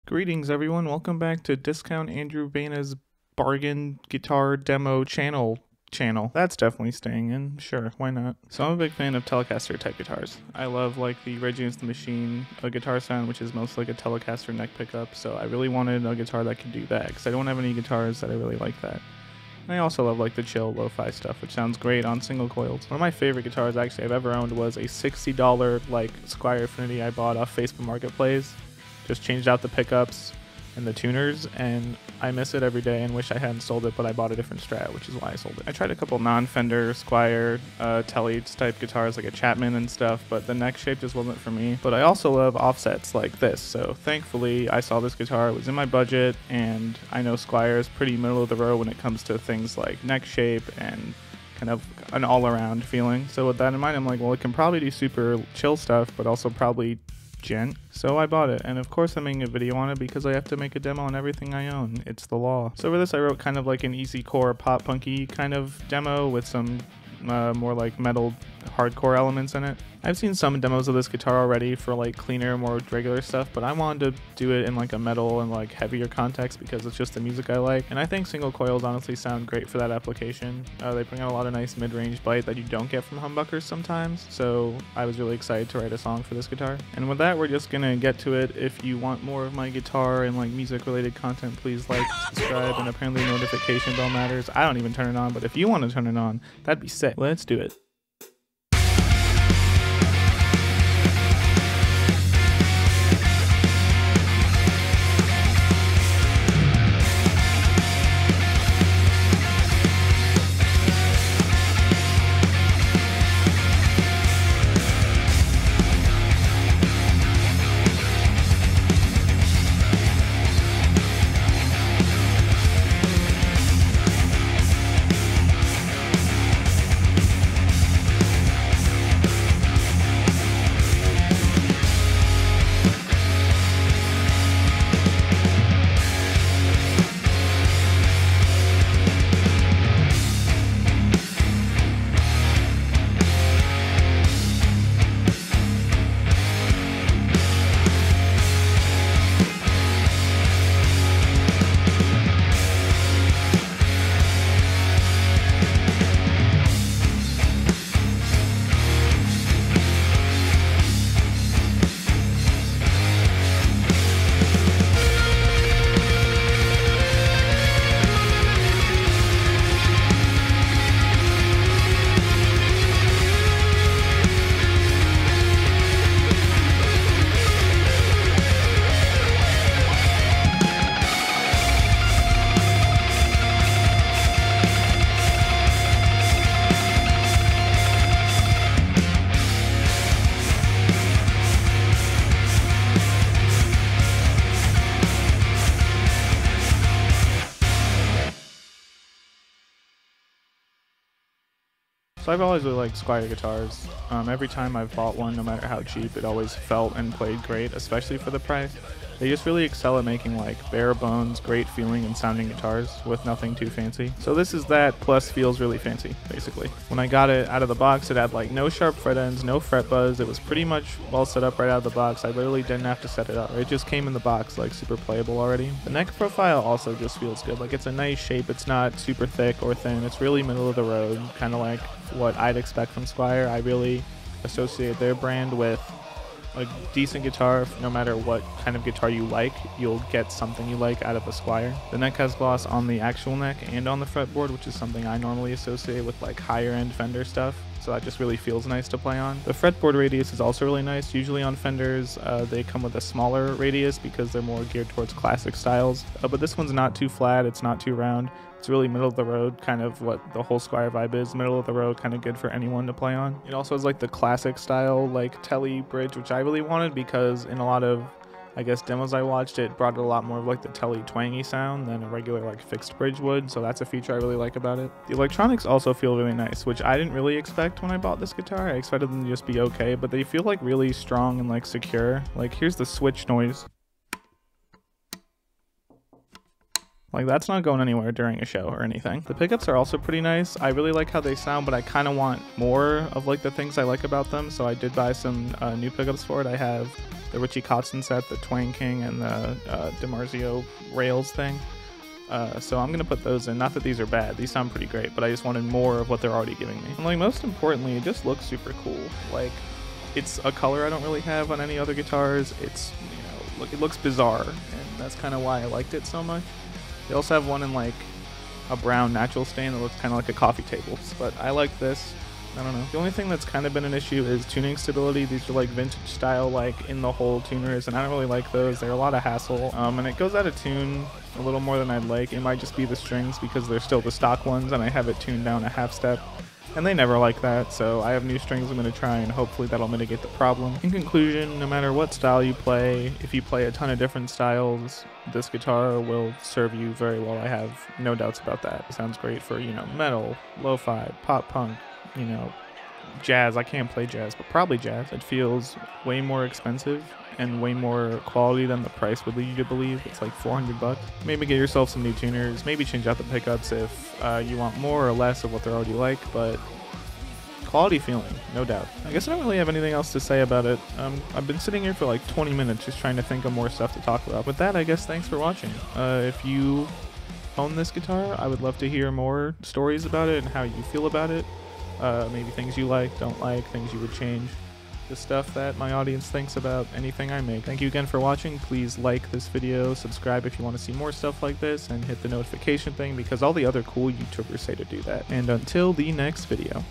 Greetings everyone, welcome back to Discount Andrew Bana's bargain guitar demo channel. That's definitely staying in, sure, why not? So I'm a big fan of Telecaster type guitars. I love like the Rage Against the Machine guitar sound, which is mostly like a Telecaster neck pickup, so I really wanted a guitar that could do that, because I don't have any guitars that I really like that. And I also love like the chill lo-fi stuff, which sounds great on single coils. One of my favorite guitars actually I've ever owned was a $60 like Squier Affinity I bought off Facebook Marketplace. Just changed out the pickups and the tuners, and I miss it every day and wish I hadn't sold it, but I bought a different Strat, which is why I sold it. I tried a couple non-Fender, Squier, Tele type guitars like a Chapman and stuff, but the neck shape just wasn't for me. But I also love offsets like this, so thankfully I saw this guitar, it was in my budget, and I know Squier is pretty middle of the road when it comes to things like neck shape and kind of an all-around feeling. So with that in mind, I'm like, well, it can probably do super chill stuff, but also probably gent. So I bought it, and of course I'm making a video on it because I have to make a demo on everything I own. It's the law. So for this I wrote kind of like an Easycore pop punky kind of demo with some more like metal hardcore elements in it. I've seen some demos of this guitar already for like cleaner, more regular stuff, but I wanted to do it in like a metal and like heavier context because it's just the music I like, and I think single coils honestly sound great for that application. They bring out a lot of nice mid-range bite that you don't get from humbuckers sometimes, so I was really excited to write a song for this guitar. And with that, we're just gonna get to it. If you want more of my guitar and like music related content, please like, subscribe, and apparently notification bell matters. I don't even turn it on, but if you want to turn it on, that'd be sick. Let's do it. So I've always really liked Squier guitars. Every time I've bought one, no matter how cheap, it always felt and played great, especially for the price. They just really excel at making like bare bones, great feeling and sounding guitars with nothing too fancy. So this is that, plus feels really fancy, basically. When I got it out of the box, it had like no sharp fret ends, no fret buzz. It was pretty much well set up right out of the box. I literally didn't have to set it up. It just came in the box like super playable already. The neck profile also just feels good. Like it's a nice shape. It's not super thick or thin. It's really middle of the road, kind of like what I'd expect from Squier. I really associate their brand with a decent guitar. No matter what kind of guitar you like, you'll get something you like out of a Squier. The neck has gloss on the actual neck and on the fretboard, which is something I normally associate with like higher end Fender stuff, so that just really feels nice to play on. The fretboard radius is also really nice. Usually on Fenders they come with a smaller radius because they're more geared towards classic styles, but this one's not too flat, it's not too round. It's really middle of the road, kind of what the whole Squier vibe is. Middle of the road, kind of good for anyone to play on. It also has like the classic style like Tele bridge, which I really wanted because in a lot of, I guess, demos I watched, it brought a lot more of like the Tele twangy sound than a regular like fixed bridge would, so that's a feature I really like about it. The electronics also feel really nice, which I didn't really expect when I bought this guitar. I expected them to just be okay, but they feel like really strong and like secure. Like here's the switch noise. Like, that's not going anywhere during a show or anything. The pickups are also pretty nice. I really like how they sound, but I kind of want more of like the things I like about them. So I did buy some new pickups for it. I have the Richie Kotzen set, the Twang King, and the DiMarzio rails thing. So I'm going to put those in. Not that these are bad. These sound pretty great, but I just wanted more of what they're already giving me. And like, most importantly, it just looks super cool. Like, it's a color I don't really have on any other guitars. It's, you know, look, it looks bizarre, and that's kind of why I liked it so much. They also have one in like a brown natural stain that looks kind of like a coffee table, but I like this. I don't know. The only thing that's kind of been an issue is tuning stability. These are like vintage style, like in the hole tuners, and I don't really like those. They're a lot of hassle, and it goes out of tune a little more than I'd like. It might just be the strings because they're still the stock ones, and I have it tuned down a half step. And they never like that, so I have new strings I'm going to try, and hopefully that'll mitigate the problem. In conclusion, no matter what style you play, if you play a ton of different styles, this guitar will serve you very well. I have no doubts about that. It sounds great for, you know, metal, lo-fi, pop punk, you know, jazz. I can't play jazz, but probably jazz. It feels way more expensive and way more quality than the price would lead you to believe. It's like $400. Maybe get yourself some new tuners, maybe change out the pickups if you want more or less of what they're already like, but quality feeling, no doubt. I guess I don't really have anything else to say about it. I've been sitting here for like 20 minutes just trying to think of more stuff to talk about. With that, I guess thanks for watching. If you own this guitar, I would love to hear more stories about it and how you feel about it. Maybe things you like, don't like, things you would change. The stuff that my audience thinks about anything I make. Thank you again for watching. Please like this video, subscribe if you want to see more stuff like this, and hit the notification thing because all the other cool YouTubers say to do that. And until the next video.